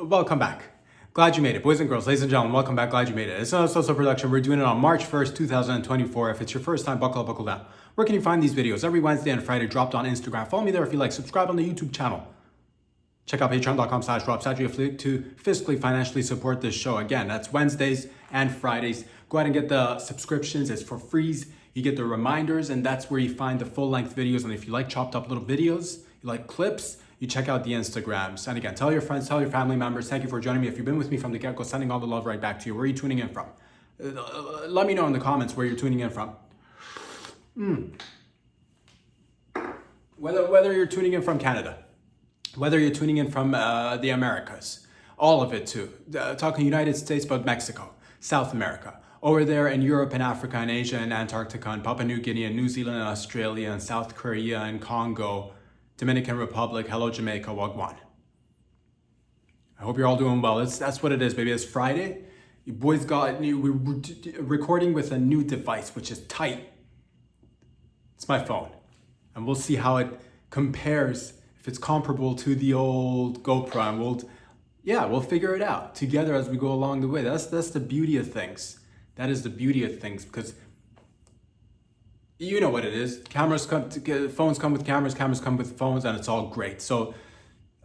Welcome back. Glad you made it. Boys and girls, ladies and gentlemen, welcome back. Glad you made it. It's not a social production. We're doing it on March 1st, 2024. If it's your first time, buckle up, buckle down. Where can you find these videos? Every Wednesday and Friday, dropped on Instagram. Follow me there if you like. Subscribe on the YouTube channel. Check out patreon.com/RobSadri to fiscally, financially support this show. Again, that's Wednesdays and Fridays. Go ahead and get the subscriptions. It's for free. You get the reminders, and that's where you find the full-length videos. And if you like chopped up little videos, you like clips, you check out the Instagrams. And again, tell your friends, tell your family members. Thank you for joining me. If you've been with me from the get-go, sending all the love right back to you. Where are you tuning in from? Let me know in the comments where you're tuning in from. Whether you're tuning in from Canada, whether you're tuning in from the Americas, all of it too. Talking United States, but Mexico, South America, over there in Europe and Africa and Asia and Antarctica and Papua New Guinea and New Zealand and Australia and South Korea and Congo, Dominican Republic, hello Jamaica, wagwan. I hope you're all doing well. That's what it is, baby. It's Friday. You boys we're recording with a new device, which is tight. It's my phone. And we'll see how it compares, if it's comparable to the old GoPro. And we'll figure it out together as we go along the way. That's the beauty of things. That is the beauty of things, because you know what it is. Phones come with cameras come with phones, and it's all great. So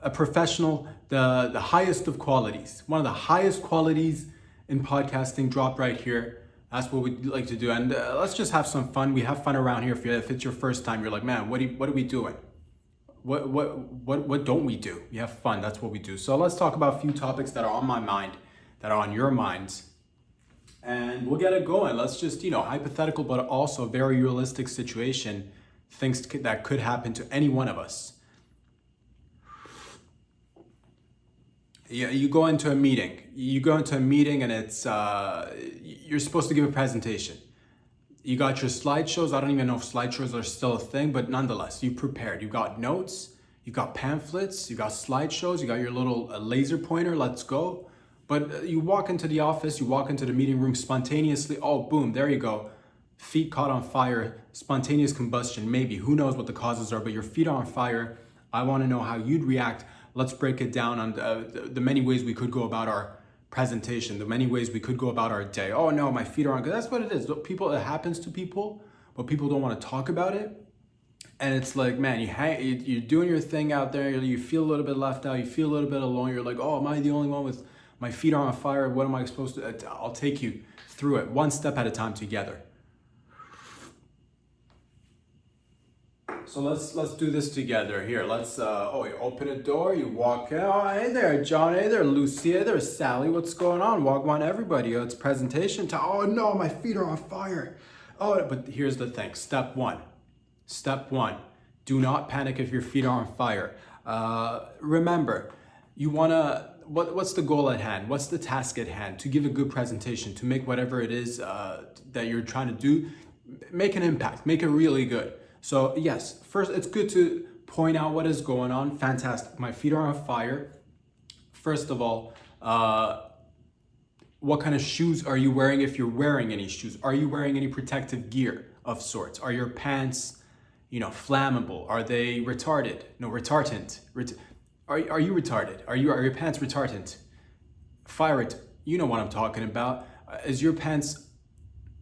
a professional, the highest of qualities, one of the highest qualities in podcasting, drop right here. That's what we'd like to do. And let's just have some fun. We have fun around here. If it's your first time, you're like, man, what are we doing? What don't we do? We have fun. That's what we do. So let's talk about a few topics that are on my mind, that are on your minds. And we'll get it going. Let's just, hypothetical, but also very realistic situation, things that could happen to any one of us. You go into a meeting. And it's, you're supposed to give a presentation. You got your slideshows. I don't even know if slideshows are still a thing, but nonetheless, you prepared. You got notes, you got pamphlets, you got slideshows, you got your little laser pointer, let's go. But you walk into the office, you walk into the meeting room spontaneously, oh, boom, there you go. Feet caught on fire, spontaneous combustion, maybe. Who knows what the causes are, but your feet are on fire. I want to know how you'd react. Let's break it down on the many ways we could go about our presentation, the many ways we could go about our day. Oh no, my feet are on. That's what it is. It happens to people, but people don't want to talk about it. And it's like, man, you're doing your thing out there. You feel a little bit left out. You feel a little bit alone. You're like, oh, am I the only one with my feet are on fire? What am I supposed to? I'll take you through it one step at a time together. So let's do this together here. Let's you open a door, you walk in. Oh, hey there, John. Hey there, Lucy. Hey there, Sally. What's going on? Walk on, everybody. It's presentation time. Oh no, my feet are on fire. Oh, but here's the thing. Step one. Do not panic if your feet are on fire. Remember, you wanna. What's the goal at hand? What's the task at hand? To give a good presentation, to make whatever it is that you're trying to do, make an impact, make it really good. So yes, first it's good to point out what is going on. Fantastic. My feet are on fire. First of all, what kind of shoes are you wearing, if you're wearing any shoes? Are you wearing any protective gear of sorts? Are your pants, flammable? Are they retarded? No, retardant. Are you retarded? Are your pants retardant? Fire it. You know what I'm talking about. Is your pants,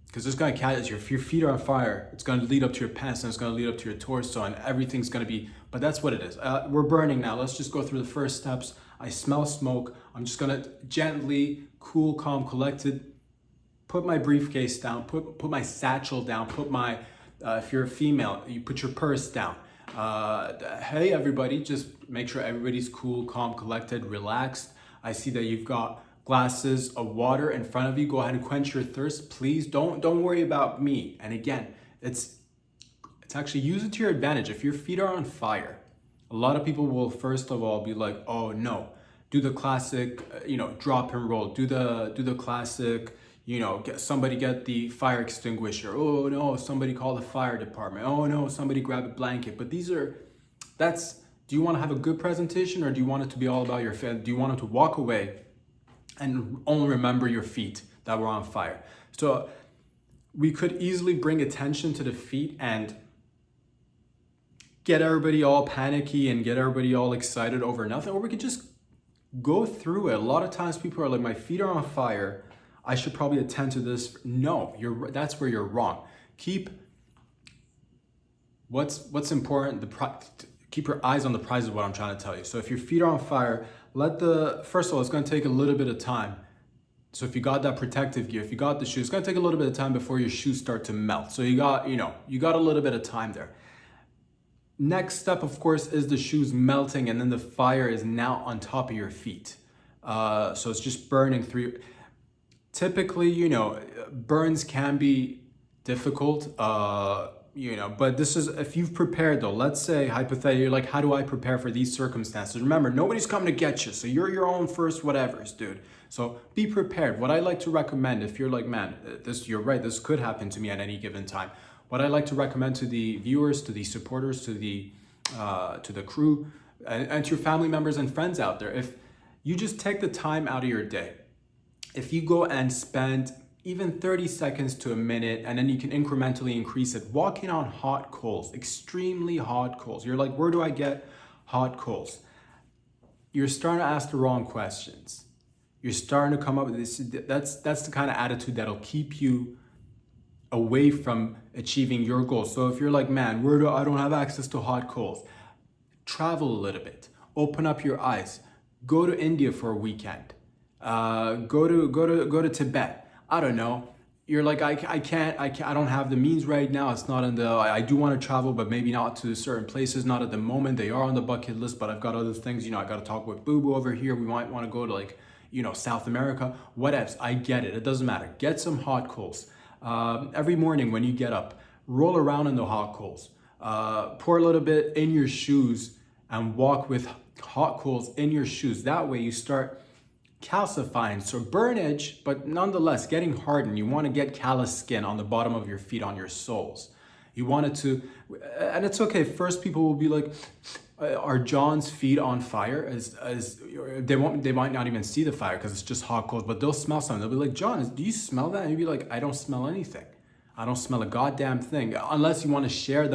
because it's going to catch you. If your feet are on fire, it's going to lead up to your pants and it's going to lead up to your torso and everything's going to be, but that's what it is. We're burning now. Let's just go through the first steps. I smell smoke. I'm just going to gently, cool, calm, collected, put my briefcase down, put my satchel down, put my, if you're a female, you put your purse down. Hey everybody, just make sure everybody's cool, calm, collected, relaxed. I see that you've got glasses of water in front of you. Go ahead and quench your thirst. Please don't worry about me. And again, it's actually, use it to your advantage. If your feet are on fire, a lot of people will first of all be like, oh no, do the classic, drop and roll. Do the classic, get the fire extinguisher. Oh no, somebody call the fire department. Oh no, somebody grab a blanket. But do you want to have a good presentation, or do you want it to be all about your feet? Do you want it to walk away and only remember your feet that were on fire? So we could easily bring attention to the feet and get everybody all panicky and get everybody all excited over nothing, or we could just Go through it. A lot of times people are like, my feet are on fire, I should probably attend to this. No, that's where you're wrong. Keep what's important, keep your eyes on the prize is what I'm trying to tell you. So if your feet are on fire, first of all, it's going to take a little bit of time. So if you got that protective gear, if you got the shoes, it's going to take a little bit of time before your shoes start to melt. So you got a little bit of time there. Next step, of course, is the shoes melting, and then the fire is now on top of your feet. So it's just burning through. Typically, burns can be difficult, but this is, if you've prepared though, let's say hypothetically, you're like, how do I prepare for these circumstances? Remember, nobody's coming to get you, so you're your own first whatevers, dude. So be prepared. What I like to recommend, if you're like, man, you're right, this could happen to me at any given time. What I like to recommend to the viewers, to the supporters, to the crew, and to your family members and friends out there, if you just take the time out of your day, if you go and spend even 30 seconds to a minute, and then you can incrementally increase it, walking on hot coals, extremely hot coals. You're like, where do I get hot coals? You're starting to ask the wrong questions. You're starting to come up with this. That's the kind of attitude that'll keep you away from achieving your goals. So if you're like, man, I don't have access to hot coals, travel a little bit, open up your eyes, go to India for a weekend, go to Tibet. I don't know. You're like, I don't have the means right now. It's not I do want to travel, but maybe not to certain places, not at the moment. They are on the bucket list, but I've got other things, I got to talk with Boo Boo over here. We might want to go to South America, whatevs. I get it. It doesn't matter. Get some hot coals. Every morning when you get up, roll around in the hot coals, pour a little bit in your shoes and walk with hot coals in your shoes. That way you start calcifying, so burnage, but nonetheless getting hardened. You want to get callous skin on the bottom of your feet, on your soles. You want it to, and it's okay. First, people will be like, "Are John's feet on fire?" As they might not even see the fire because it's just hot coals, but they'll smell something. They'll be like, "John, do you smell that?" And you'll be like, "I don't smell anything. I don't smell a goddamn thing." Unless you want to share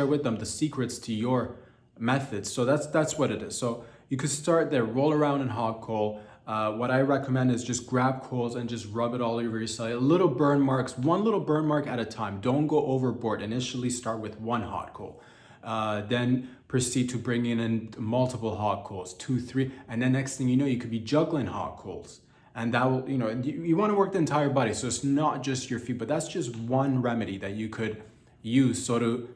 with them the secrets to your methods. So that's what it is. So you could start there, roll around in hot coal. What I recommend is just grab coals and just rub it all over yourself. One little burn mark at a time. Don't go overboard. Initially start with one hot coal. Then proceed to bringing in multiple hot coals, 2, 3. And then next thing you know, you could be juggling hot coals. And that will, you want to work the entire body. So it's not just your feet, but that's just one remedy that you could use. So to,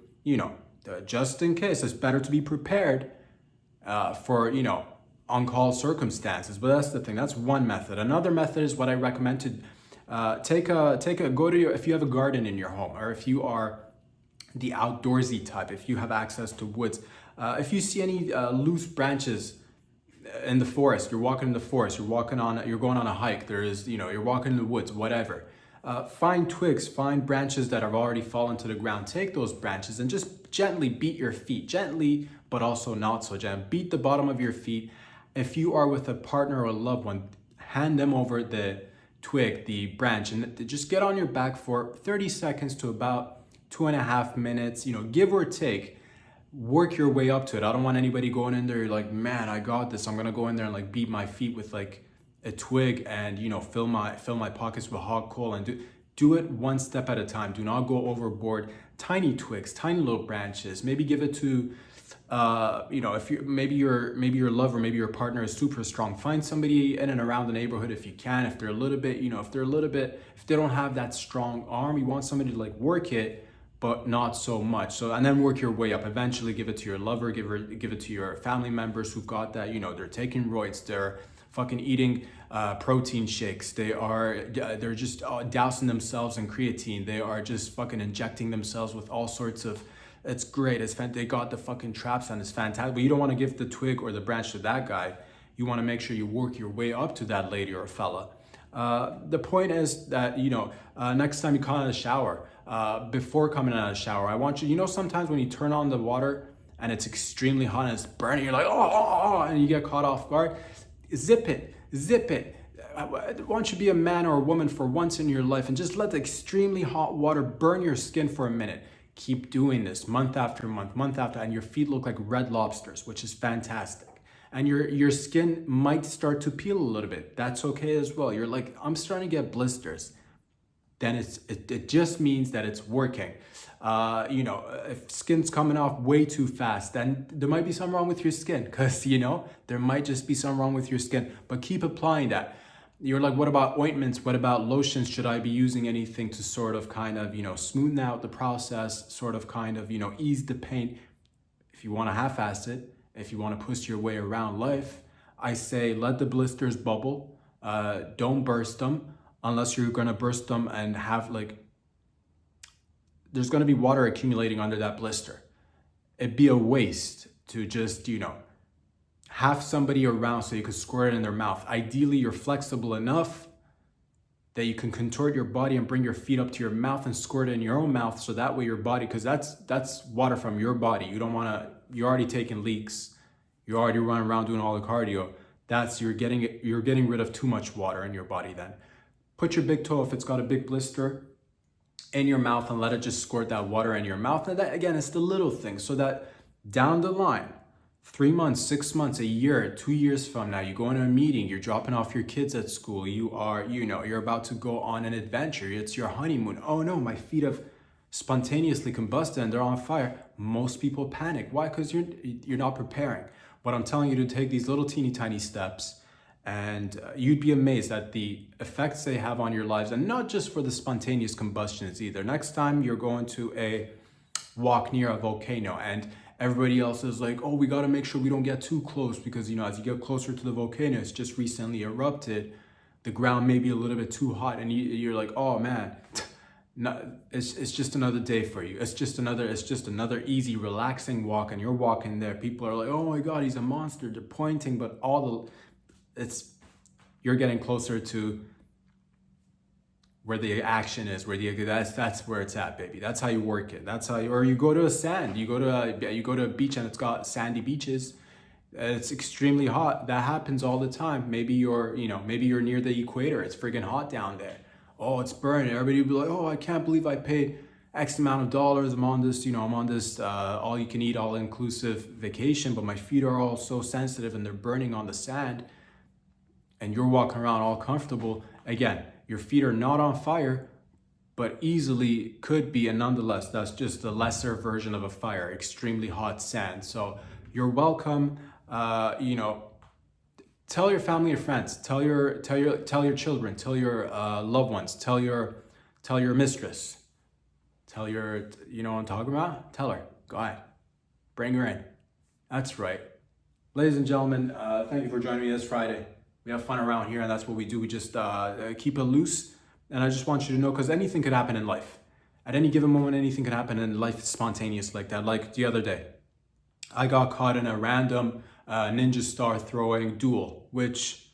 just in case, it's better to be prepared for on-call circumstances. But that's the thing. That's one method. Another method is what I recommend to if you have a garden in your home, or if you are the outdoorsy type, if you have access to woods, if you see any loose branches in the forest, you're walking in the forest, you're going on a hike, you're walking in the woods, whatever. Find twigs, find branches that have already fallen to the ground. Take those branches and just gently beat your feet. Gently, but also not so gently. Beat the bottom of your feet. If you are with a partner or a loved one, hand them over the twig, the branch, and just get on your back for 30 seconds to about 2.5 minutes, give or take. Work your way up to it. I don't want anybody going in there, you're like, man, I got this. I'm going to go in there and beat my feet with a twig and fill my pockets with hot coal, and do it one step at a time. Do not go overboard. Tiny twigs, tiny little branches. Maybe give it to if you maybe your lover, maybe your partner is super strong. Find somebody in and around the neighborhood if you can. If they're a little bit, if they don't have that strong arm, you want somebody to work it, but not so much. So, and then work your way up. Eventually give it to your lover, give it to your family members who've got that, they're taking roids, they're fucking eating protein shakes, they're just dousing themselves in creatine, they are just fucking injecting themselves with all sorts of, it's great, they got the fucking traps on, it's fantastic, but you don't want to give the twig or the branch to that guy. You want to make sure you work your way up to that lady or fella. The point is that, next time you come out of the shower, before coming out of the shower, I want you, sometimes when you turn on the water and it's extremely hot and it's burning, you're like, oh, and you get caught off guard, zip it. I want you to be a man or a woman for once in your life and just let the extremely hot water burn your skin for a minute. Keep doing this month after month, and your feet look like red lobsters, which is fantastic. and your skin might start to peel a little bit. That's okay as well. You're like, I'm starting to get blisters. Then it just means that it's working. If skin's coming off way too fast, then there might be something wrong with your skin, because there might just be something wrong with your skin. But keep applying that. You're like, what about ointments? What about lotions? Should I be using anything to sort of kind of smoothen out the process, sort of kind of ease the pain? If you want to half-ass it, if you want to push your way around life, I say let the blisters bubble. Don't burst them, unless you're going to burst them and have there's going to be water accumulating under that blister. It'd be a waste to just, have somebody around so you could squirt it in their mouth. Ideally, you're flexible enough that you can contort your body and bring your feet up to your mouth and squirt it in your own mouth, so that way your body, because that's water from your body. You don't want to, you're already taking leaks. You're already running around doing all the cardio. You're getting rid of too much water in your body then. Put your big toe, if it's got a big blister, in your mouth and let it just squirt that water in your mouth. And that, again, it's the little things, so that down the line, 3 months, 6 months, a year, 2 years from now, you go into a meeting, you're dropping off your kids at school, you're about to go on an adventure, it's your honeymoon. Oh no, my feet have spontaneously combusted and they're on fire. Most people panic. Why? Because you're not preparing. But I'm telling you to take these little teeny tiny steps, and you'd be amazed at the effects they have on your lives, and not just for the spontaneous combustions either. Next time you're going to a walk near a volcano and everybody else is like, oh, we got to make sure we don't get too close, because as you get closer to the volcano, it's just recently erupted, the ground may be a little bit too hot, and you're like, oh man, no, it's just another day for you. It's just another easy, relaxing walk, and you're walking there. People are like, oh my God, he's a monster. They're pointing, but you're getting closer to where the action is, that's where it's at, baby. That's how you work it. Or you go to you go to a beach and it's got sandy beaches. It's extremely hot. That happens all the time. Maybe you're near the equator. It's friggin' hot down there. Oh, it's burning. Everybody will be like, oh, I can't believe I paid X amount of dollars. I'm on this, all you can eat, all inclusive vacation, but my feet are all so sensitive and they're burning on the sand. And you're walking around all comfortable. Again, your feet are not on fire, but easily could be, and nonetheless, that's just the lesser version of a fire, extremely hot sand. So you're welcome. Tell your family and friends, tell your children, tell your loved ones, tell your mistress, tell your, what I'm talking about? Tell her, go ahead, bring her in. That's right. Ladies and gentlemen, thank you for joining me this Friday. We have fun around here, and that's what we do. We just keep it loose. And I just want you to know, because anything could happen in life. At any given moment, anything could happen, and life is spontaneous like that. Like the other day, I got caught in a random ninja star throwing duel, which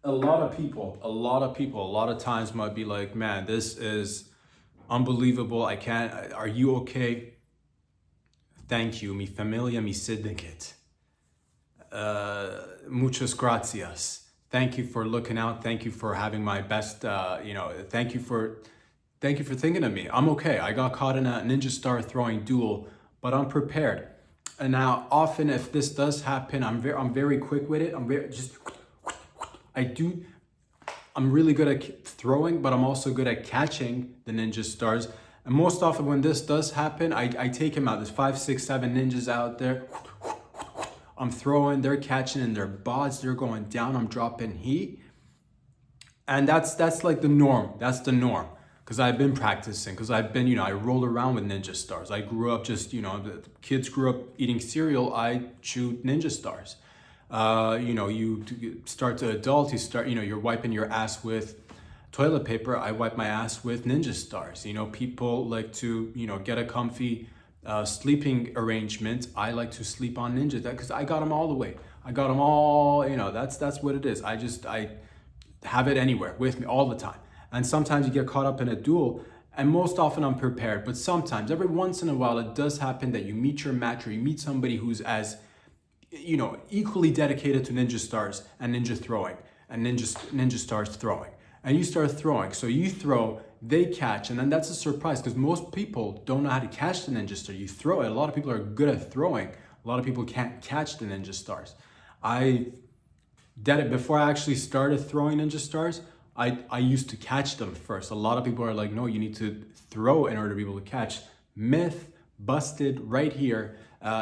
a lot of times might be like, man, this is unbelievable. I can't, are you okay? Thank you, mi familia, mi syndicate. Muchas gracias. Thank you for looking out. Thank you for having my best, thank you for thinking of me. I'm okay. I got caught in a ninja star throwing duel, but I'm prepared. And now often if this does happen, I'm very quick with it. I'm really good at throwing, but I'm also good at catching the ninja stars. And most often when this does happen, I take him out. There's 5, 6, 7 ninjas out there. I'm throwing, they're catching in their bods, they're going down, I'm dropping heat. And that's like the norm. That's the norm. Because I've been practicing, because I've been, I rolled around with ninja stars. I grew up just, the kids grew up eating cereal, I chewed ninja stars. You start to adult, you're wiping your ass with toilet paper. I wipe my ass with ninja stars. People like to, get a comfy sleeping arrangement. I like to sleep on ninja because I got them all the way. I got them all, that's what it is. I have it anywhere with me all the time. And sometimes you get caught up in a duel, and most often I'm prepared, but sometimes, every once in a while, it does happen that you meet your match, or you meet somebody who's as, equally dedicated to ninja stars and ninja throwing and ninja stars throwing. And you start throwing. So you throw, they catch, and then that's a surprise because most people don't know how to catch the ninja star. You throw it. A lot of people are good at throwing. A A lot of people can't catch the ninja stars. I did it before I actually started throwing ninja stars. I used to catch them first. A lot of people are like, no, you need to throw in order to be able to catch. Myth busted right here.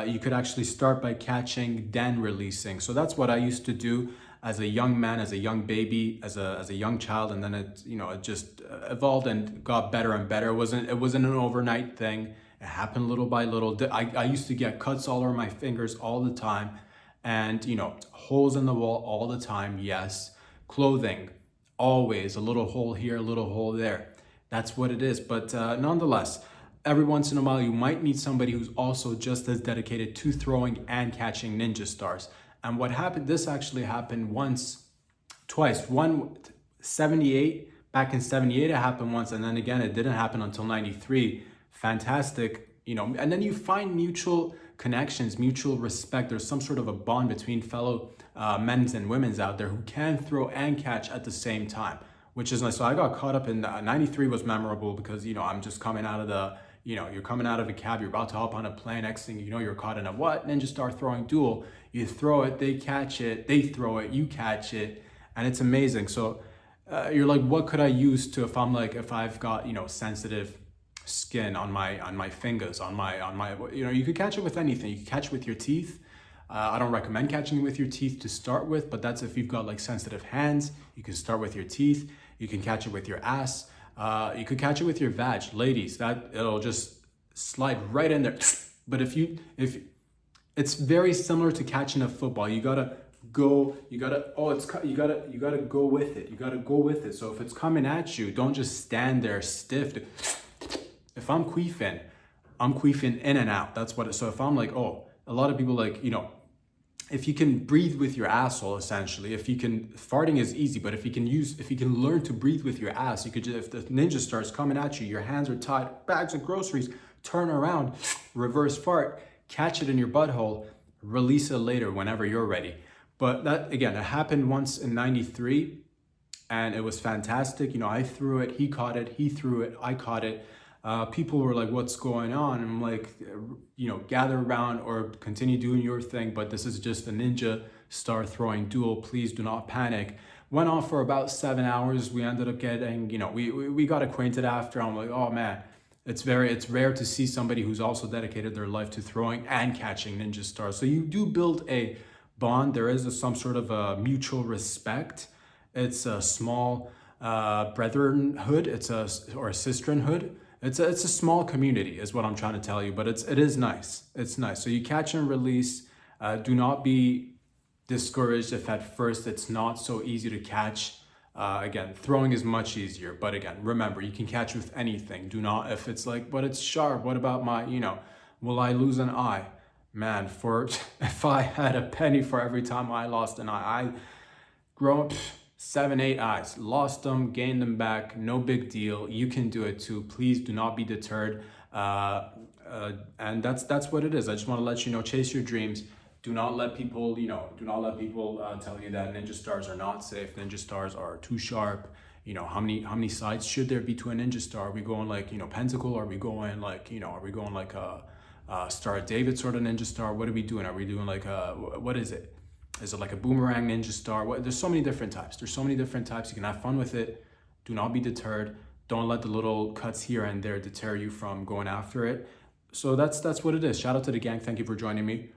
You could actually start by catching, then releasing. So that's what I used to do as a young man, as a young baby, as a young child, and then it just evolved and got better and better. It wasn't an overnight thing. It happened little by little. I used to get cuts all over my fingers all the time, and holes in the wall all the time. Yes, clothing, always a little hole here, a little hole there. That's what it is. But nonetheless, every once in a while, you might meet somebody who's also just as dedicated to throwing and catching ninja stars. And what happened, this actually happened twice. Back in 78, it happened once. And then again, it didn't happen until 93. Fantastic, and then you find mutual connections, mutual respect. There's some sort of a bond between fellow men's and women's out there who can throw and catch at the same time, which is nice. So I got caught up in 93 was memorable because, I'm just coming out of you're coming out of a cab, you're about to hop on a plane. Next thing you know, you're caught in a ninja star throwing duel. You throw it, they catch it, they throw it, you catch it, and it's amazing. So you're like, what could I use if I've got, sensitive skin on my fingers, on my you could catch it with anything. You can catch it with your teeth. I don't recommend catching it with your teeth to start with, but that's if you've got like sensitive hands. You can start with your teeth. You can catch it with your ass. You could catch it with your vag. Ladies, that it'll just slide right in there. But if it's very similar to catching a football. You gotta go with it. You gotta go with it. So if it's coming at you, don't just stand there stiff. If I'm queefing in and out. That's what so if I'm like, a lot of people if you can breathe with your asshole, essentially, farting is easy, but if you can learn to breathe with your ass, if the ninja starts coming at you, your hands are tied, bags of groceries, turn around, reverse fart, catch it in your butthole, release it later whenever you're ready. But that, again, it happened once in 93, and it was fantastic. I threw it, he caught it, he threw it, I caught it. People were like, what's going on? And I'm like, gather around or continue doing your thing, but this is just a ninja star throwing duel. Please do not panic. Went on for about 7 hours. We ended up getting, we got acquainted after. I'm like, oh man, it's rare to see somebody who's also dedicated their life to throwing and catching ninja stars. So you do build a bond. There is some sort of a mutual respect. It's a small brotherhood. Or a sisterhood. It's a small community is what I'm trying to tell you, but it is nice. It's nice. So you catch and release. Do not be discouraged if at first it's not so easy to catch. Again, throwing is much easier, but again, remember, you can catch with anything. Do not, if it's like, but it's sharp, what about will I lose an eye? Man, if I had a penny for every time I lost an eye, I grown up 7, 8 eyes, lost them, gained them back, no big deal. You can do it too. Please do not be deterred. And that's what it is. I just want to let you know, chase your dreams. Do not let people, tell you that ninja stars are not safe. Ninja stars are too sharp. How many sides should there be to a ninja star? Are we going pentacle? Are we going like a Star of David sort of ninja star? What are we doing? Are we doing what is it? Is it like a boomerang ninja star? There's so many different types. You can have fun with it. Do not be deterred. Don't let the little cuts here and there deter you from going after it. So that's what it is. Shout out to the gang. Thank you for joining me.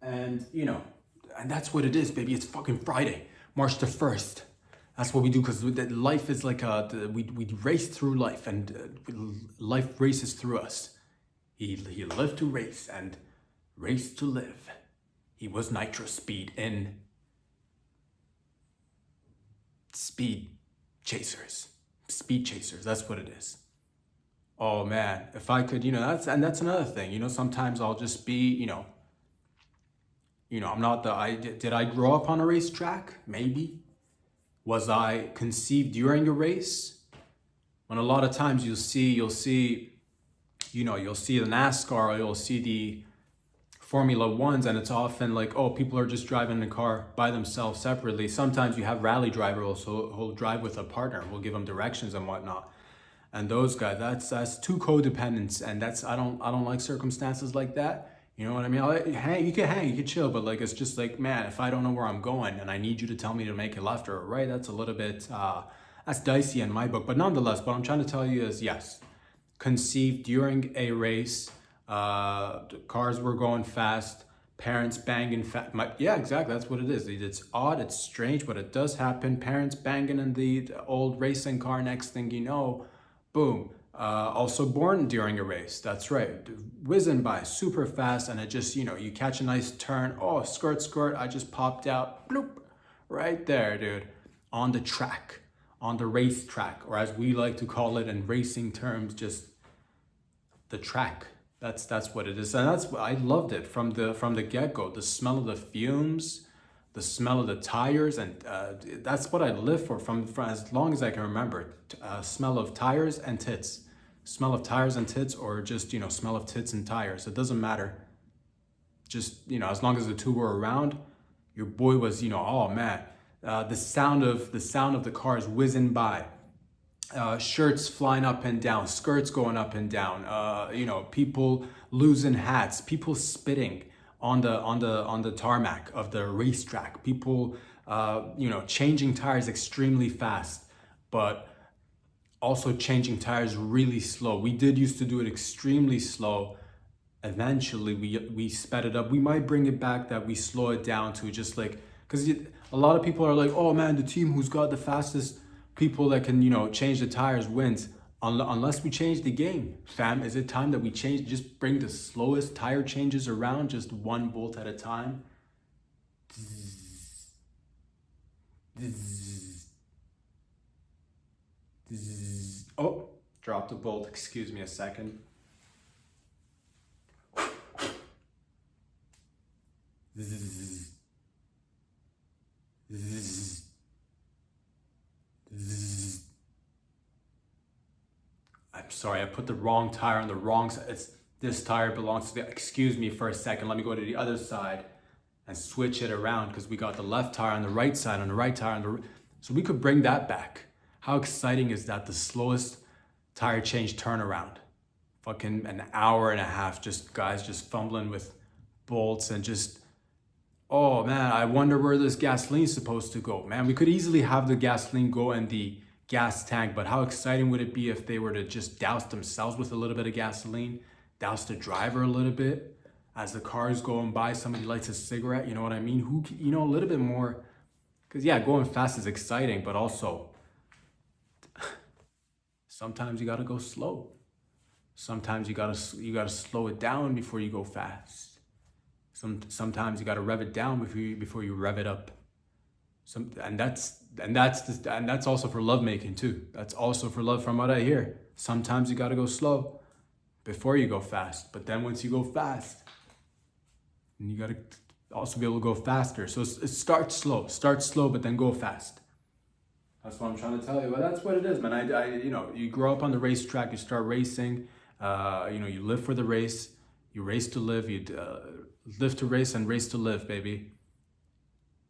And and that's what it is, baby. It's fucking Friday, March the 1st. That's what we do, because life is like we race through life, and life races through us. He lived to race and race to live. He was Nitro Speed in Speed Chasers. Speed Chasers, that's what it is. Oh man, if I could, that's another thing. Sometimes I'll just be, I'm not did I grow up on a racetrack? Maybe. Was I conceived during a race? When a lot of times you'll see the NASCAR, or you'll see the Formula Ones, and it's often like, people are just driving the car by themselves separately. Sometimes you have rally drivers who'll drive with a partner, who'll give them directions and whatnot. And those guys, that's two codependents, and that's I don't like circumstances like that. You know what I mean? Hang, you can chill, but like it's just like, man, if I don't know where I'm going and I need you to tell me to make a left or a right, that's a little bit that's dicey in my book. But nonetheless, what I'm trying to tell you is yes, conceived during a race, the cars were going fast, parents banging yeah, exactly, that's what it is. It's odd, it's strange, but it does happen. Parents banging in the old racing car, next thing you know, boom. Also born during a race, that's right, whizzing by super fast, and it just, you catch a nice turn, oh, skirt, skirt, I just popped out, bloop, right there, dude, on the track, on the race track, or as we like to call it in racing terms, just the track. That's what it is, and that's I loved it from the get-go. The smell of the fumes, the smell of the tires, and that's what I live for from as long as I can remember. Smell of tires and tits, smell of tires and tits, or just smell of tits and tires. It doesn't matter. Just as long as the two were around, your boy was oh man, the sound of the cars whizzing by. Shirts flying up and down, skirts going up and down, people losing hats, people spitting on the tarmac of the racetrack, people changing tires extremely fast, but also changing tires really slow. We did used to do it extremely slow. Eventually we sped it up. We might bring it back that we slow it down to just like, because a lot of people are like, oh man, the team who's got the fastest people that can change the tires wins. Unless we change the game, fam. Is it time that we just bring the slowest tire changes around, just one bolt at a time? Oh, dropped a bolt, excuse me a second. I'm sorry, I put the wrong tire on the wrong side. This tire belongs to excuse me for a second. Let me go to the other side and switch it around because we got the left tire on the right side, on the right tire on the so we could bring that back. How exciting is that? The slowest tire change turnaround. Fucking an hour and a half, just guys just fumbling with bolts and just, oh man, I wonder where this gasoline's supposed to go. Man, we could easily have the gasoline go in the gas tank, but how exciting would it be if they were to just douse themselves with a little bit of gasoline, douse the driver a little bit, as the car's going by, somebody lights a cigarette, you know what I mean? A little bit more, because yeah, going fast is exciting, but also sometimes you gotta go slow. Sometimes you gotta slow it down before you go fast. Sometimes you gotta rev it down before you rev it up. And that's also for lovemaking too. That's also for love, from what I hear. Sometimes you gotta go slow before you go fast. But then once you go fast, you gotta also be able to go faster. So start slow, but then go fast. That's what I'm trying to tell you. But that's what it is, man. You grow up on the racetrack, you start racing. You live for the race. You race to live. You live to race and race to live, baby.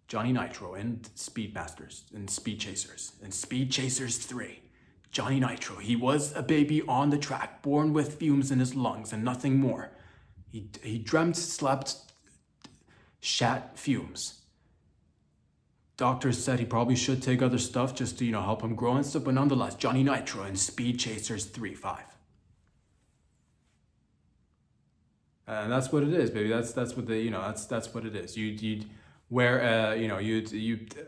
Johnny Nitro in Speedmasters, in Speed Chasers, in Speed Chasers 3. Johnny Nitro, he was a baby on the track, born with fumes in his lungs and nothing more. He dreamt, slept, shat fumes. Doctors said he probably should take other stuff just to, help him grow and stuff, but nonetheless, Johnny Nitro in Speed Chasers 3-5. And that's what it is, baby. That's what that's what it is. You'd where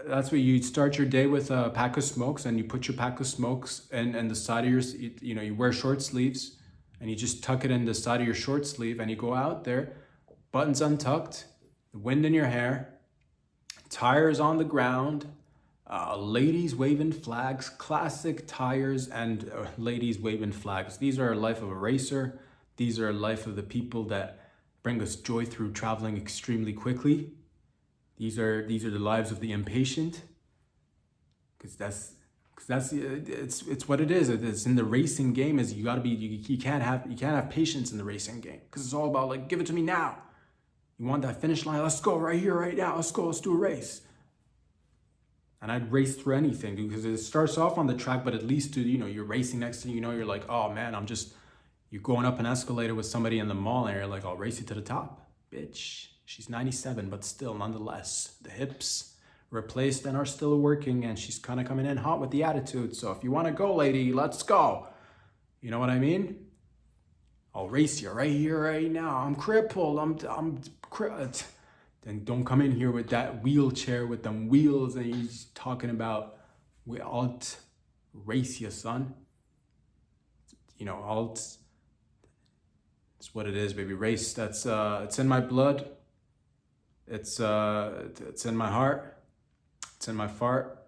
that's where you'd start your day with a pack of smokes, and you put your pack of smokes in the side of you wear short sleeves, and you just tuck it in the side of your short sleeve, and you go out there, buttons untucked, the wind in your hair, tires on the ground, ladies waving flags, classic tires and ladies waving flags. These are a life of a racer. These are a life of the people that bring us joy through traveling extremely quickly. These are the lives of the impatient, because it's what it is. It's in the racing game. Is you can't have patience in the racing game, because it's all about like, give it to me now. You want that finish line? Let's go right here, right now. Let's go. Let's do a race. And I'd race through anything, dude, because it starts off on the track, but at least, dude, you're racing next thing you know, you're like, oh man, you're going up an escalator with somebody in the mall and you're like, I'll race you to the top. Bitch, she's 97, but still, nonetheless, the hips replaced and are still working, and she's kind of coming in hot with the attitude. So if you want to go, lady, let's go. You know what I mean? I'll race you right here, right now. I'm crippled. Then don't come in here with that wheelchair with them wheels and he's talking about I'll race you, son. It's what it is, baby. Race. That's it's in my blood. It's in my heart. It's in my fart.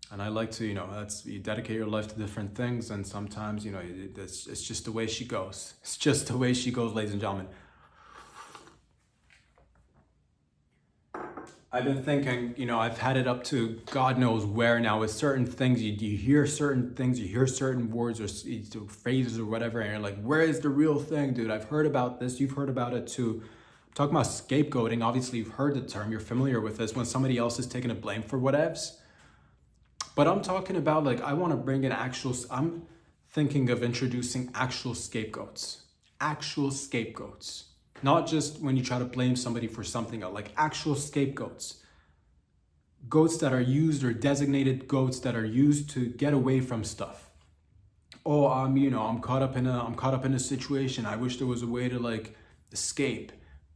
And I like to, you dedicate your life to different things, and sometimes, it's just the way she goes. It's just the way she goes, ladies and gentlemen. I've been thinking, I've had it up to God knows where now with certain things. You hear certain things, you hear certain words or phrases or whatever, and you're like, where is the real thing, dude? I've heard about this. You've heard about it too. I'm talking about scapegoating. Obviously, you've heard the term. You're familiar with this when somebody else is taking a blame for whatevs. But I'm talking about, I want to bring in I'm thinking of introducing actual scapegoats. Actual scapegoats. Not just when you try to blame somebody for something else, like actual scapegoats. Goats that are used, or designated goats that are used to get away from stuff. Oh, I'm caught up in a situation. I wish there was a way to escape.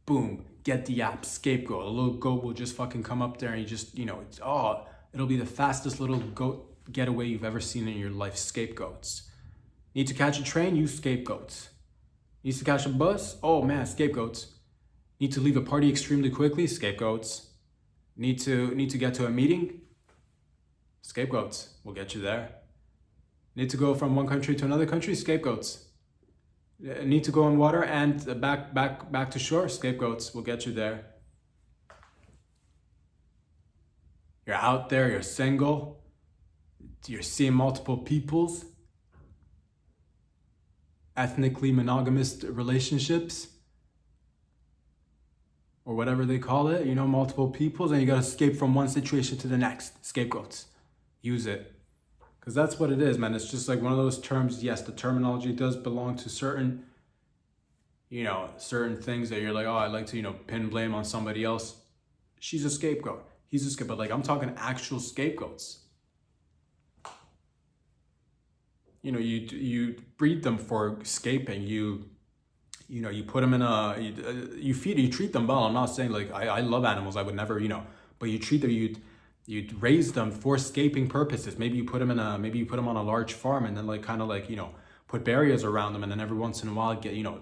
Boom, get the app, scapegoat. A little goat will just fucking come up there and you just, it'll be the fastest little goat getaway you've ever seen in your life. Scapegoats. Need to catch a train? Use scapegoats. Needs to catch a bus? Oh man, scapegoats. Need to leave a party extremely quickly? Scapegoats. Need to get to a meeting? Scapegoats. We'll get you there. Need to go from one country to another country? Scapegoats. Need to go on water and back to shore? Scapegoats. We'll get you there. You're out there, you're single, you're seeing multiple peoples, ethnically monogamous relationships, or whatever they call it, multiple peoples, and you gotta escape from one situation to the next. Scapegoats. Use it. Because that's what it is, man. It's just one of those terms. Yes, the terminology does belong to certain things that you're like, oh, I like to, pin blame on somebody else. She's a scapegoat. He's a scapegoat. But I'm talking actual scapegoats. You breed them for escaping. You put them in you treat them well. I'm not saying I love animals. I would never, but you treat them, you'd raise them for escaping purposes. Maybe you put them on a large farm and then put barriers around them. And then every once in a while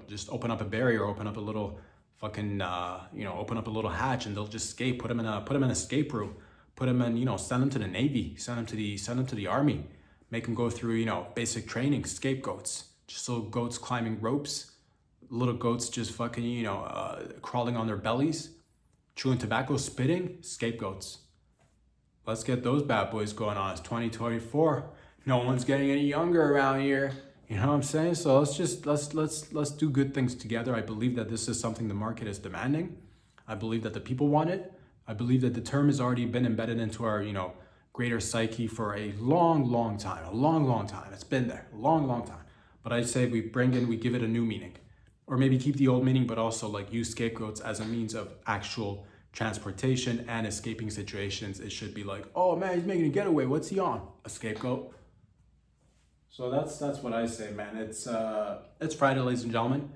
just open up a barrier, open up a little fucking, open up a little hatch and they'll just escape. Put them in an escape room, put them in, send them to the Navy, send them to the Army, make them go through, basic training. Scapegoats, just little goats climbing ropes, little goats just fucking, crawling on their bellies, chewing tobacco, spitting. Scapegoats. Let's get those bad boys going on. It's 2024. No one's getting any younger around here. You know what I'm saying? So let's do good things together. I believe that this is something the market is demanding. I believe that the people want it. I believe that the term has already been embedded into our, greater psyche for a long time. A long time. It's been there. A long time. But I say we give it a new meaning. Or maybe keep the old meaning, but also use scapegoats as a means of actual transportation and escaping situations. It should be oh man, he's making a getaway. What's he on? A scapegoat. So that's what I say, man. It's Friday, ladies and gentlemen.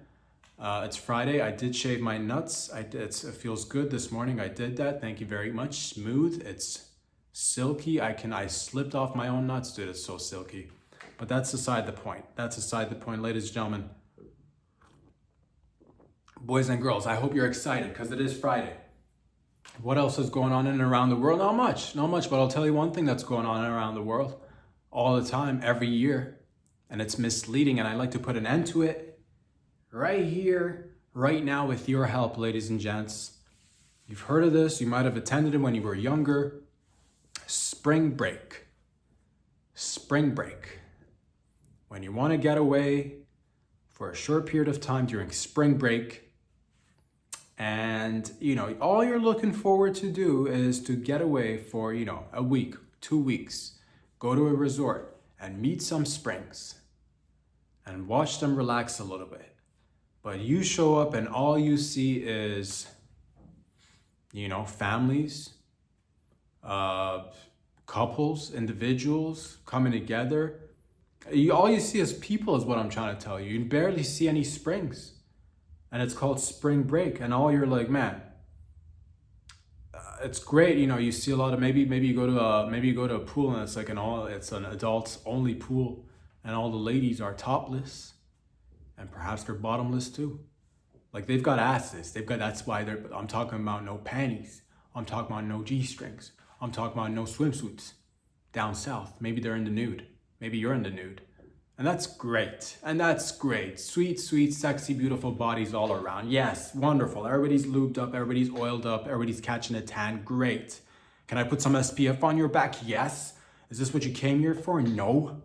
It's Friday. I did shave my nuts. It feels good this morning. I did that. Thank you very much. Smooth. It's silky. I slipped off my own nuts, dude. It's so silky. But that's aside the point. Ladies and gentlemen. Boys and girls, I hope you're excited because it is Friday. What else is going on in and around the world? Not much, but I'll tell you one thing that's going on around the world all the time, every year, and it's misleading, and I like to put an end to it right here, right now, with your help, ladies and gents. You've heard of this. You might have attended it when you were younger. Spring break. When you want to get away for a short period of time during spring break, And, all you're looking forward to do is to get away for, a week, 2 weeks, go to a resort and meet some springs and watch them relax a little bit. But you show up and all you see is, families, uh, couples, individuals coming together. All you see is people is what I'm trying to tell you. You barely see any springs. And it's called spring break. And all you're like, man, it's great. You see a lot of, maybe you go to a pool and it's like it's an adults only pool and all the ladies are topless and perhaps they're bottomless too. Like they've got asses. That's why I'm talking about no panties. I'm talking about no G-strings. I'm talking about no swimsuits. Down south, maybe they're in the nude. Maybe you're in the nude. And that's great. Sweet, sweet, sexy, beautiful bodies all around. Yes, wonderful. Everybody's lubed up, everybody's oiled up, everybody's catching a tan. Great. Can I put some SPF on your back? Yes. Is this what you came here for? No.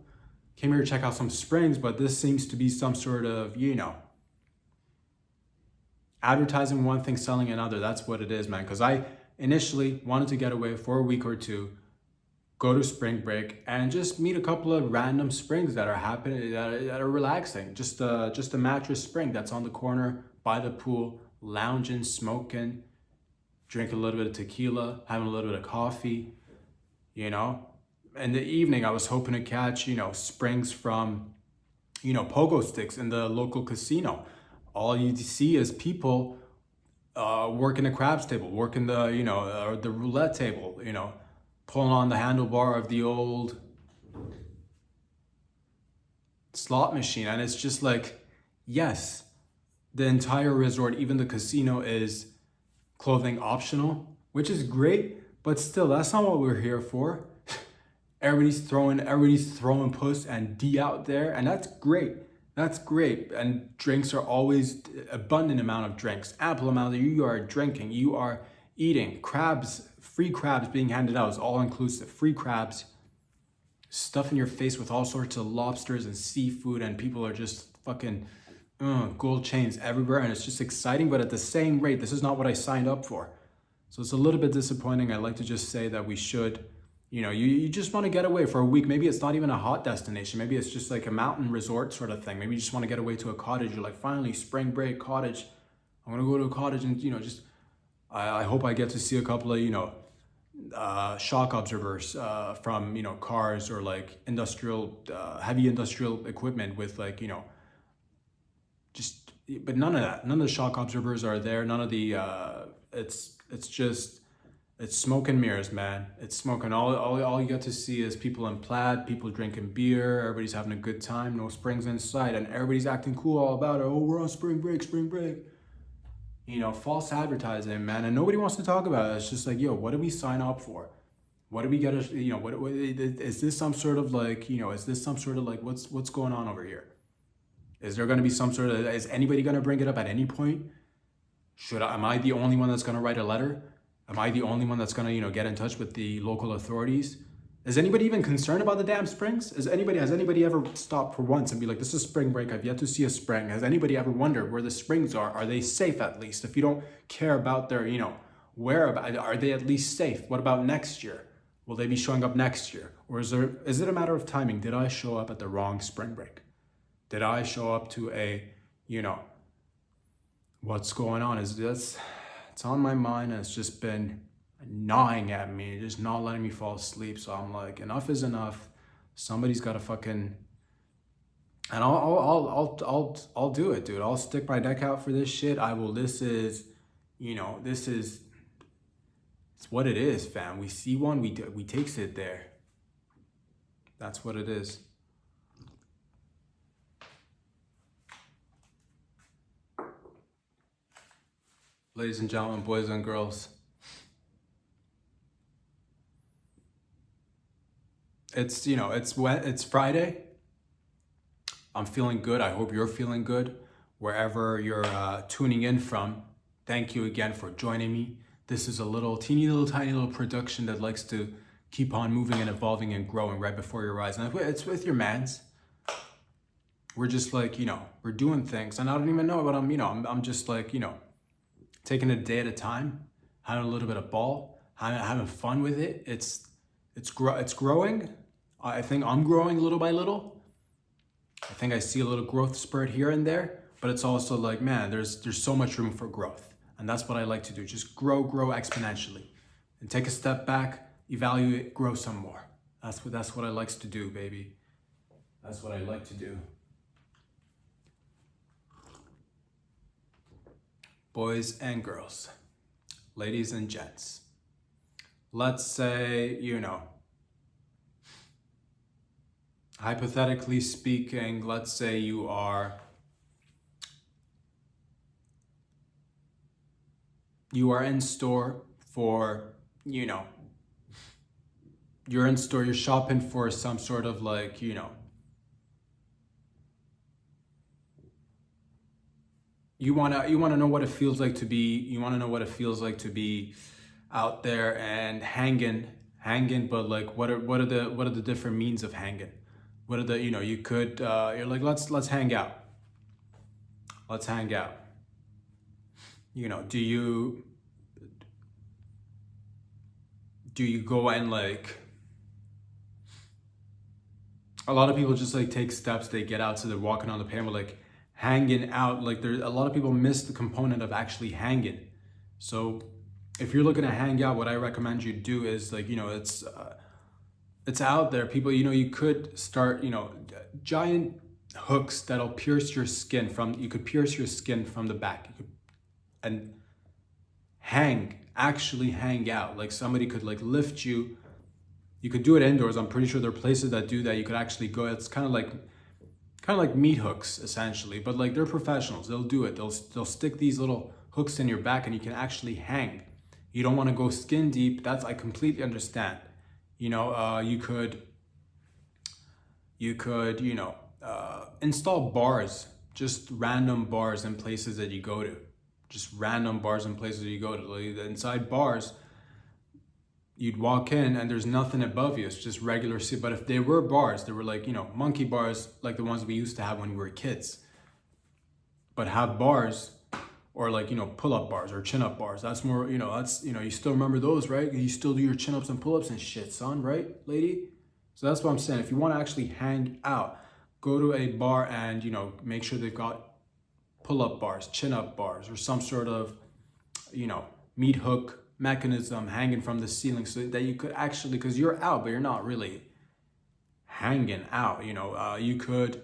Came here to check out some springs, but this seems to be some sort of, advertising one thing, selling another. That's what it is, man. Because I initially wanted to get away for a week or two, go to spring break and just meet a couple of random springs that are happening, that are relaxing. Just a mattress spring that's on the corner by the pool, lounging, smoking, drinking a little bit of tequila, having a little bit of coffee, In the evening, I was hoping to catch, springs from, pogo sticks in the local casino. All you see is people working the craps table, working the, or the roulette table, pulling on the handlebar of the old slot machine. And it's just like, yes, the entire resort, even the casino, is clothing optional, which is great, but still, that's not what we're here for. Everybody's throwing puss and D out there, and that's great. That's great. And drinks are always abundant amount of drinks, ample amount that you are drinking, you are eating. Crabs, free crabs being handed out is all inclusive. Free crabs, stuff in your face with all sorts of lobsters and seafood, and people are just fucking gold chains everywhere, and it's just exciting, but at the same rate, this is not what I signed up for. So it's a little bit disappointing. I'd like to just say that we should, you just want to get away for a week. Maybe it's not even a hot destination. Maybe it's just like a mountain resort sort of thing. Maybe you just want to get away to a cottage. You're like, finally, spring break, cottage. I'm going to go to a cottage and, just, I hope I get to see a couple of, shock observers from, cars or like heavy industrial equipment with like, but none of that. None of the shock observers are there. None of the, it's smoke and mirrors, man. It's smoke, and all you get to see is people in plaid, people drinking beer, everybody's having a good time, no springs in sight, and everybody's acting cool all about it. Oh, we're on spring break, spring break. False advertising, man, and nobody wants to talk about it. It's just like, yo, what did we sign up for? What did we get? What is this some sort of like, is this some sort of like, what's going on over here? Is there going to be some sort of, is anybody going to bring it up at any point? Am I the only one that's going to write a letter? Am I the only one that's going to, get in touch with the local authorities? Is anybody even concerned about the damn springs? Has anybody ever stopped for once and be like, this is spring break, I've yet to see a spring? Has anybody ever wondered where the springs are? Are they safe at least? If you don't care about their, whereabouts, are they at least safe? What about next year? Will they be showing up next year? Or is it a matter of timing? Did I show up at the wrong spring break? Did I show up to a, what's going on? It's on my mind, and it's just been gnawing at me, just not letting me fall asleep. So I'm like, enough is enough. Somebody's got to fucking, and I'll do it, dude. I'll stick my neck out for this shit. I will. This is, it's what it is, fam. We see one, we takes it there. That's what it is. Ladies and gentlemen, boys and girls, it's Friday. I'm feeling good. I hope you're feeling good wherever you're tuning in from. Thank you again for joining me. This is a tiny little production that likes to keep on moving and evolving and growing right before your eyes. And it's with your mans. We're just like, we're doing things, and I don't even know what I'm just like, taking it a day at a time, having a little bit of ball, having fun with it. It's growing. I think I'm growing little by little. I think I see a little growth spurt here and there, but it's also like, man, there's so much room for growth. And that's what I like to do. Just grow exponentially. And take a step back, evaluate, grow some more. That's what I like to do, baby. That's what I like to do. Boys and girls, ladies and gents. Let's say, hypothetically speaking, let's say you are in store for, you're in store, you're shopping for some sort of like, you want to know what it feels like to be, out there and hanging, but like what are the different means of hanging? What are the, you could, you're like, let's hang out. Let's hang out. Do you go and like, a lot of people just like take steps, they get out, so they're walking on the pavement, like hanging out. Like there's a lot of people miss the component of actually hanging. So if you're looking to hang out, what I recommend you do is like, it's out there. People, you could start, giant hooks that'll pierce your skin you could pierce your skin from the back. And actually hang out. Like somebody could like lift you. You could do it indoors. I'm pretty sure there are places that do that. You could actually go, it's kind of like meat hooks essentially, but like they're professionals. They'll do it. They'll stick these little hooks in your back and you can actually hang. You don't want to go skin deep. I completely understand. You could install bars, just random bars in places that you go to. Just random bars and places you go to. Like inside bars, you'd walk in and there's nothing above you. It's just regular seat. But if they were bars, they were like, monkey bars, like the ones we used to have when we were kids. But have bars, or like, pull-up bars or chin-up bars. That's more, you still remember those, right? You still do your chin-ups and pull-ups and shit, son, right, lady? So that's what I'm saying. If you want to actually hang out, go to a bar and, make sure they've got pull-up bars, chin-up bars, or some sort of, meat hook mechanism hanging from the ceiling, so that you could actually, because you're out, but you're not really hanging out. You could,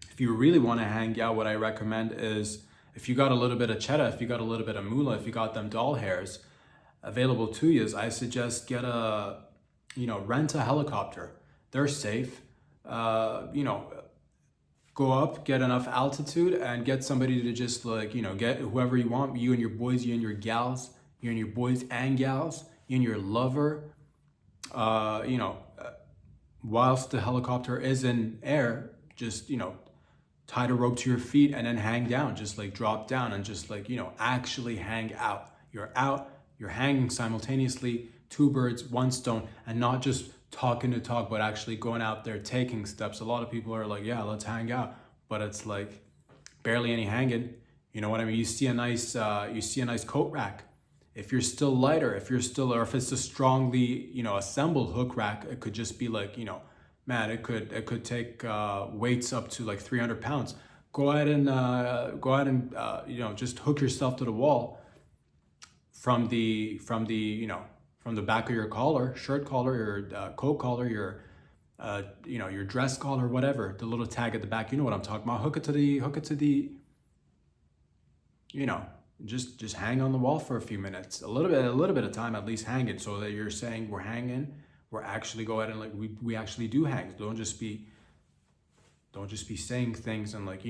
if you really want to hang out, what I recommend is, if you got a little bit of cheddar, if you got a little bit of moolah, if you got them doll hairs available to you, I suggest rent a helicopter. They're safe. Go up, get enough altitude, and get somebody to just like, get whoever you want, you and your boys, you and your gals, you and your boys and gals, you and your lover, whilst the helicopter is in air, just, tie a rope to your feet and then hang down, just like drop down and just like, actually hang out. You're hanging simultaneously, two birds, one stone, and not just talking to talk, but actually going out there, taking steps. A lot of people are like, yeah, let's hang out, but it's like barely any hanging. You know what I mean? You see a nice coat rack. If you're still lighter, or if it's a strongly, assembled hook rack, it could just be like, man, it could take weights up to like 300 pounds. Go ahead and just hook yourself to the wall from the back of your collar, shirt collar, your coat collar, your your dress collar, whatever, the little tag at the back. You know what I'm talking about. Hook it to the just hang on the wall for a few minutes, a little bit of time, at least hang it, so that you're saying we're hanging. We're actually go ahead and like we actually do hang. Don't just be saying things and like,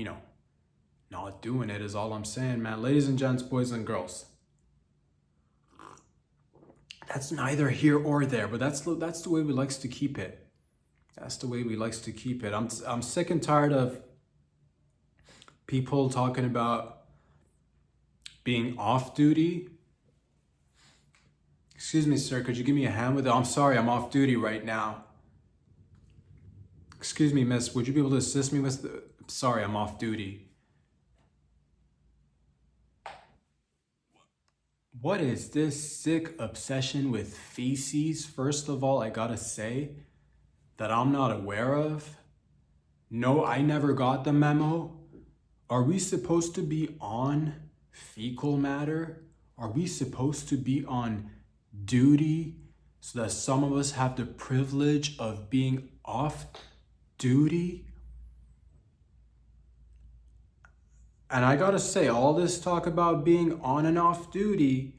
not doing it is all I'm saying, man. Ladies and gents, boys and girls. That's neither here or there, but that's the way we likes to keep it. That's the way we likes to keep it. I'm sick and tired of people talking about being off duty. Excuse me, sir, could you give me a hand with it? I'm sorry, I'm off duty right now. Excuse me, miss, would you be able to assist me with the... Sorry, I'm off duty. What is this sick obsession with feces? First of all, I gotta say that I'm not aware of. No, I never got the memo. Are we supposed to be on fecal matter? Are we supposed to be on duty so that some of us have the privilege of being off duty? And I gotta say, all this talk about being on and off duty,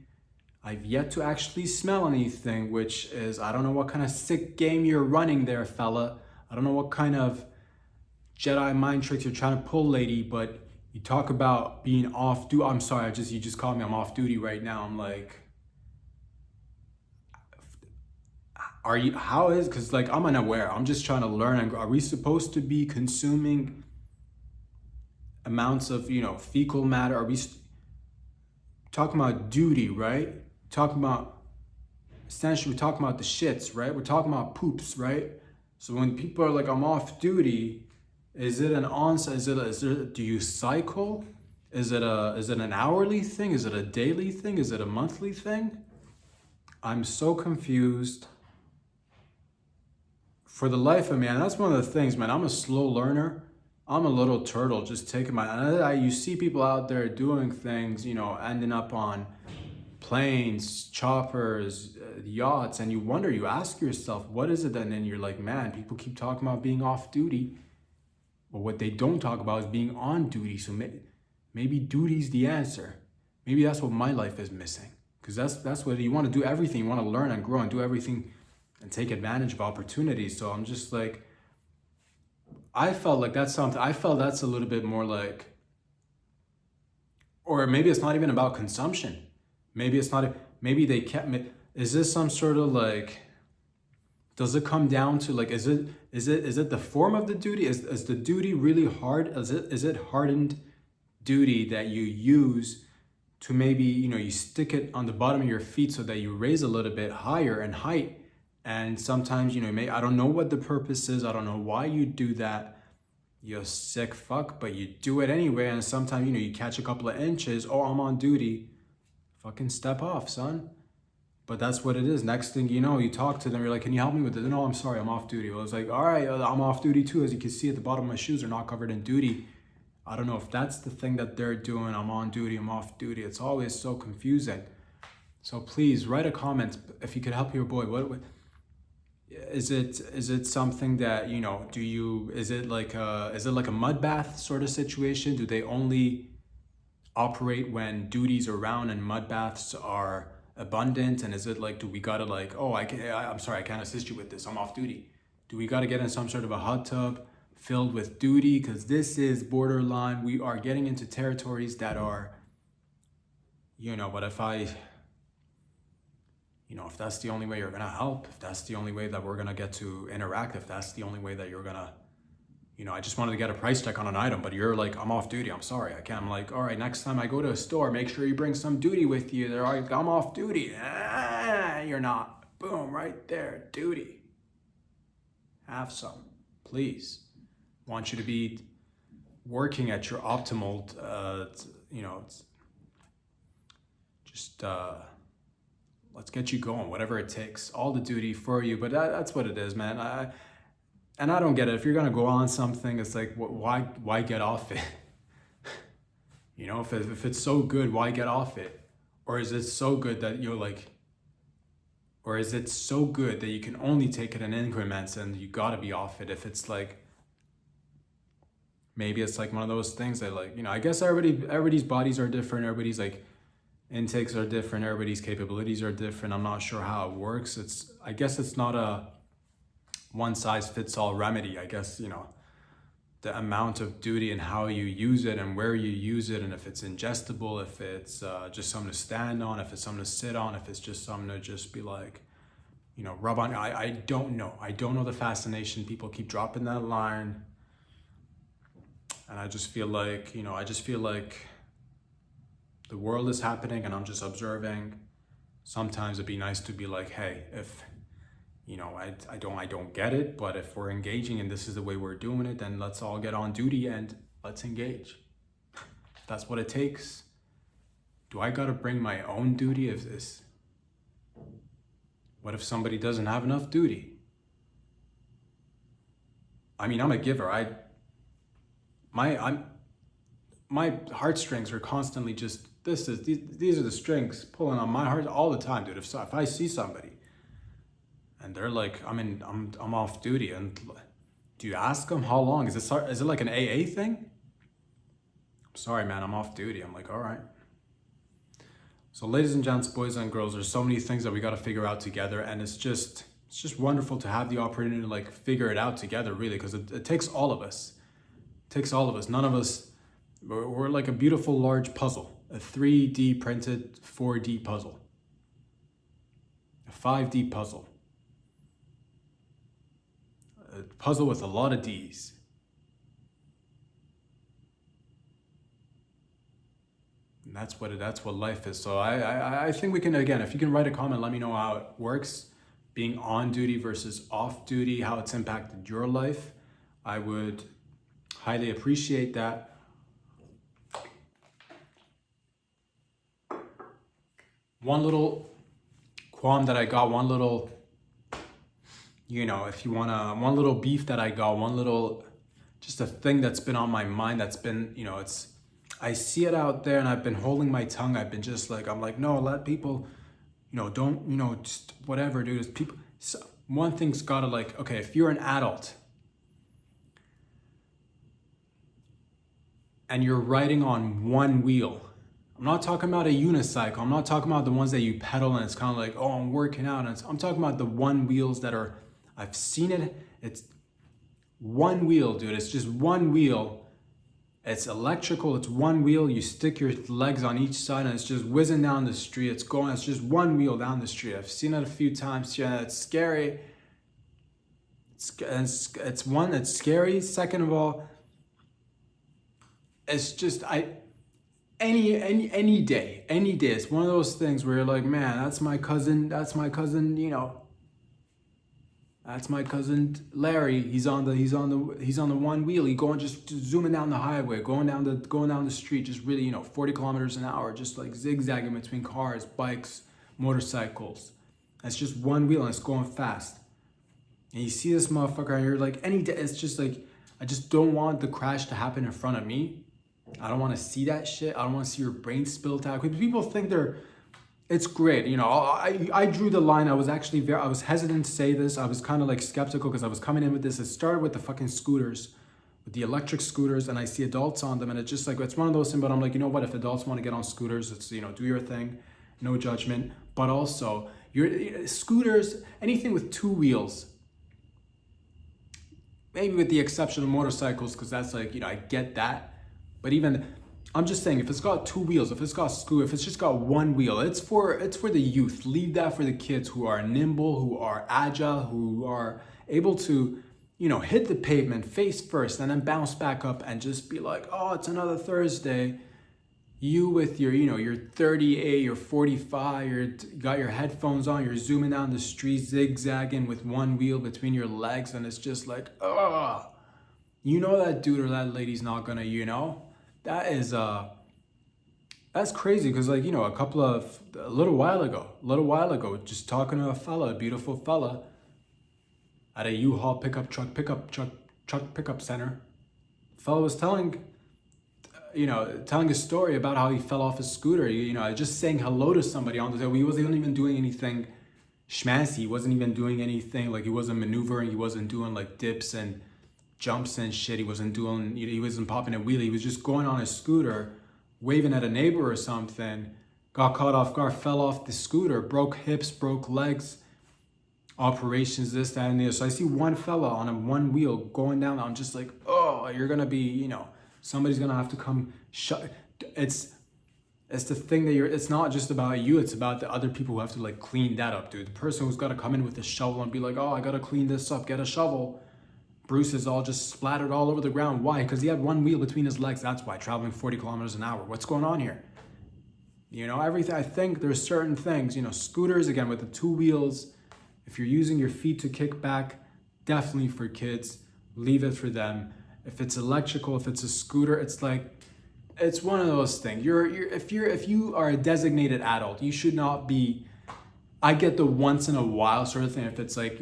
I've yet to actually smell anything, which is, I don't know what kind of sick game you're running there, fella. I don't know what kind of Jedi mind tricks you're trying to pull, lady, but you talk about being off duty. I'm sorry, you just called me, I'm off duty right now. I'm like, are you, how is, because like I'm unaware. I'm just trying to learn. And are we supposed to be consuming amounts of, fecal matter? Are we talking about duty, right? Talking about, essentially, we're talking about the shits, right? We're talking about poops, right? So when people are like, I'm off duty, is it an onset? Do you cycle? Is it an hourly thing? Is it a daily thing? Is it a monthly thing? I'm so confused. For the life of me, and that's one of the things, man, I'm a slow learner. I'm a little turtle, just taking you see people out there doing things, ending up on planes, choppers, yachts, and you ask yourself, what is it? And then you're like, man, people keep talking about being off duty. But what they don't talk about is being on duty. So maybe duty's the answer. Maybe that's what my life is missing. Because that's what you want to do everything. You want to learn and grow and do everything and take advantage of opportunities. So I'm just like, I felt that's a little bit more like, or maybe it's not even about consumption. Maybe it's not, maybe they kept me. Is this some sort of like, does it come down to like, is it the form of the duty? Is the duty really hard? Is it hardened duty that you use to maybe, you stick it on the bottom of your feet so that you raise a little bit higher in height? And sometimes, I don't know what the purpose is. I don't know why you do that. You sick fuck, but you do it anyway. And sometimes, you catch a couple of inches. Oh, I'm on duty. Fucking step off, son. But that's what it is. Next thing you know, you talk to them. You're like, can you help me with this? No, I'm sorry, I'm off duty. Well, I was like, all right, I'm off duty too. As you can see at the bottom of my shoes are not covered in duty. I don't know if that's the thing that they're doing. I'm on duty, I'm off duty. It's always so confusing. So please write a comment if you could help your boy. What is it something that, is it like a mud bath sort of situation? Do they only operate when duty's around and mud baths are abundant? And is it like, do we gotta like, oh, I'm sorry, I can't assist you with this, I'm off duty? Do we gotta get in some sort of a hot tub filled with duty? Because this is borderline. We are getting into territories that are, but if that's the only way you're gonna help, if that's the only way that we're gonna get to interact, if that's the only way that you're gonna, I just wanted to get a price check on an item, but you're like, I'm off duty, I'm sorry, I can't. I'm like, all right, next time I go to a store, make sure you bring some duty with you. They're like, I'm off duty. You're not. Boom, right there, duty. Have some, please. Want you to be working at your optimal, just let's get you going, whatever it takes, all the duty for you. But that's what it is, man. I don't get it. If you're gonna go on something, it's like, why get off it? If it's so good, why get off it? Or is it so good that or is it so good that you can only take it in increments and you gotta be off it? If it's like, maybe it's like one of those things that I guess everybody's bodies are different. Everybody's like intakes are different. Everybody's capabilities are different. I'm not sure how it works. I guess it's not a one size fits all remedy. I guess, the amount of duty and how you use it and where you use it, and if it's ingestible, if it's just something to stand on, if it's something to sit on, if it's just something to just be like, rub on. I don't know. I don't know the fascination. People keep dropping that line. And I just feel like, the world is happening and I'm just observing. Sometimes it'd be nice to be like, hey, if, I don't get it, but if we're engaging and this is the way we're doing it, then let's all get on duty and let's engage. If that's what it takes, Do I gotta bring my own duty of this? What if somebody doesn't have enough duty? I mean, I'm a giver. My heartstrings are constantly just these are the strings pulling on my heart all the time, dude. If I see somebody and they're like, I'm off duty, and do you ask them how long? Is it like an AA thing? I'm sorry, man, I'm off duty. I'm like, all right. So ladies and gents, boys and girls, there's so many things that we got to figure out together, and it's just wonderful to have the opportunity to like figure it out together, really, because it takes all of us. It takes all of us. None of us, we're like a beautiful large puzzle, a 3D printed 4D puzzle, a 5D puzzle, a puzzle with a lot of D's. And that's what life is. So I think we can, again, if you can write a comment, let me know how it works, being on duty versus off duty, how it's impacted your life. I would highly appreciate that. One little qualm that I got, one little, if you wanna, one little beef that I got, one little, just a thing that's been on my mind that's been, I see it out there and I've been holding my tongue. I've been just like, I'm like, no, let people, don't, just whatever, dude. It's people. So one thing's gotta like, okay, if you're an adult and you're riding on one wheel, I'm not talking about a unicycle. I'm not talking about the ones that you pedal and it's kind of like, oh, I'm working out. And I'm talking about the one wheels that are, I've seen it. It's one wheel, dude. It's just one wheel. It's electrical, it's one wheel, you stick your legs on each side and it's just whizzing down the street. It's just one wheel down the street. I've seen it a few times. Yeah, it's scary. It's scary. Second of all, it's just, any day, it's one of those things where you're like, man, that's my cousin, that's my cousin Larry. He's on the one wheel. He going just zooming down the highway, going down the street, just really 40 kilometers an hour, just like zigzagging between cars, bikes, motorcycles. That's just one wheel and it's going fast. And you see this motherfucker and you're like, any day, it's just like, I just don't want the crash to happen in front of me. I don't want to see that shit. I don't want to see your brain spilled out. People think it's great. I drew the line. I was hesitant to say this. I was kind of like skeptical because I was coming in with this. It started with the fucking scooters, with the electric scooters, and I see adults on them, and it's just like, it's one of those things, but I'm like, you know what, if adults want to get on scooters, it's, do your thing, no judgment. But also, your scooters, anything with two wheels, maybe with the exception of motorcycles, because that's like, I get that. But even, I'm just saying, if it's got two wheels, if it's just got one wheel, it's for the youth. Leave that for the kids who are nimble, who are agile, who are able to, hit the pavement face first and then bounce back up and just be like, oh, it's another Thursday. You with your, your 38, your 45, you got your headphones on, you're zooming down the street, zigzagging with one wheel between your legs, and it's just like, oh, that dude or that lady's not gonna, that is, that's crazy. Because like, a little while ago, just talking to a beautiful fella at a U-Haul pickup center. The fella was telling a story about how he fell off his scooter. Just saying hello to somebody on the way. He wasn't even doing anything schmancy. He wasn't even doing anything, like he wasn't maneuvering. He wasn't doing like dips and jumps and shit. He wasn't popping a wheelie. He was just going on his scooter, waving at a neighbor or something, got caught off guard, fell off the scooter, broke hips, broke legs, operations, this, that, and the other. So I see one fella on a one wheel going down. I'm just like, oh, you're gonna be, somebody's gonna have to come shut. It's the thing that it's not just about you, it's about the other people who have to like clean that up, dude. The person who's gotta come in with a shovel and be like, oh, I gotta clean this up, get a shovel. Bruce is all just splattered all over the ground. Why? Because he had one wheel between his legs. That's why, traveling 40 kilometers an hour. What's going on here? Everything. I think there's certain things, scooters, again, with the two wheels, if you're using your feet to kick back, definitely for kids, leave it for them. If it's electrical, if it's a scooter, it's like, it's one of those things. If you are a designated adult, you should not be. I get the once in a while sort of thing. If it's like,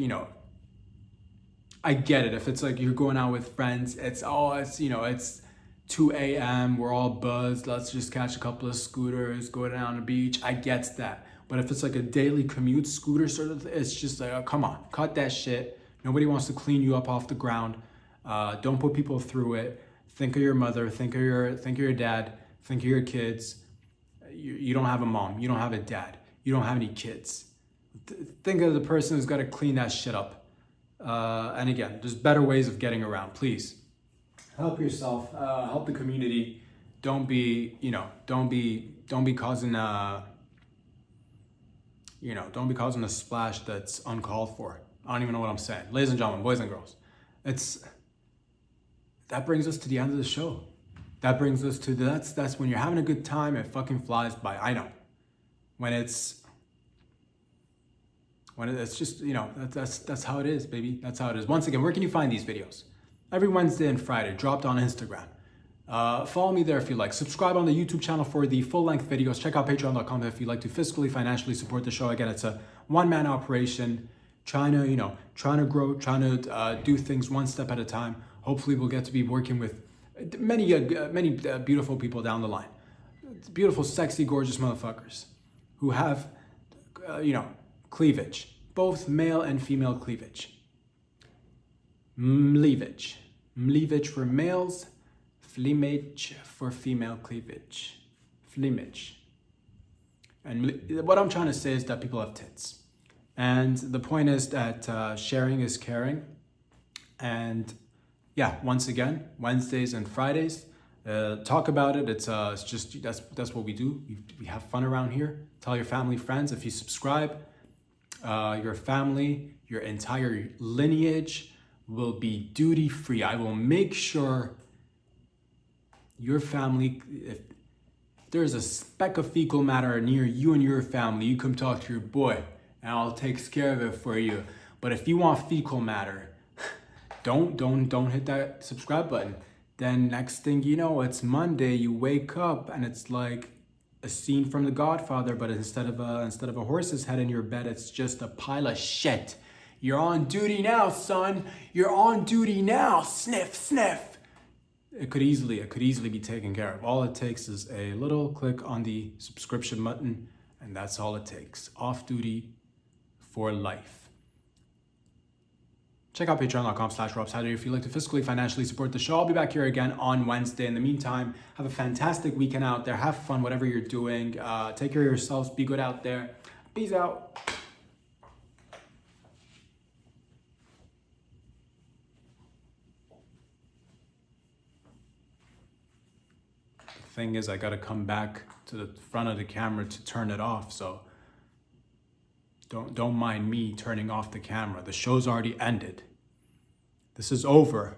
I get it. If it's like you're going out with friends, it's 2 a.m. We're all buzzed. Let's just catch a couple of scooters, go down the beach. I get that. But if it's like a daily commute scooter sort of thing, it's just like, oh, come on, cut that shit. Nobody wants to clean you up off the ground. Don't put people through it. Think of your mother. Think of your dad. Think of your kids. You don't have a mom. You don't have a dad. You don't have any kids. Think of the person who's got to clean that shit up. And again, there's better ways of getting around. Please help yourself. Help the community. Don't be causing don't be causing a splash that's uncalled for. I don't even know what I'm saying. Ladies and gentlemen, boys and girls, that brings us to the end of the show. That brings us to that's when you're having a good time, it fucking flies by. I know. When it's just, that's how it is, baby. That's how it is. Once again, where can you find these videos? Every Wednesday and Friday, dropped on Instagram. Follow me there if you like. Subscribe on the YouTube channel for the full-length videos. Check out patreon.com if you'd like to fiscally, financially support the show. Again, it's a one-man operation, trying to grow, trying to do things one step at a time. Hopefully, we'll get to be working with many beautiful people down the line. Beautiful, sexy, gorgeous motherfuckers who have, cleavage. Both male and female cleavage. Mleavage. Mleavage for males. Fleamage for female cleavage. Fleamage. And what I'm trying to say is that people have tits. And the point is that sharing is caring. And yeah, once again, Wednesdays and Fridays, talk about it. It's just, that's what we do. We have fun around here. Tell your family, friends. If you subscribe, your family, your entire lineage will be duty free. I will make sure your family, if there's a speck of fecal matter near you and your family, you come talk to your boy and I'll take care of it for you. But if you want fecal matter, don't hit that subscribe button. Then next thing you know, it's Monday, you wake up and it's like a scene from The Godfather, but instead of a horse's head in your bed, it's just a pile of shit. You're on duty now, son. You're on duty now. Sniff, sniff. It could easily be taken care of. All it takes is a little click on the subscription button, and that's all it takes. Off duty for life. Check out patreon.com/RobSaturday if you'd like to fiscally, financially support the show. I'll be back here again on Wednesday. In the meantime, have a fantastic weekend out there. Have fun, whatever you're doing. Take care of yourselves. Be good out there. Peace out. The thing is, I gotta come back to the front of the camera to turn it off, so don't mind me turning off the camera. The show's already ended. This is over.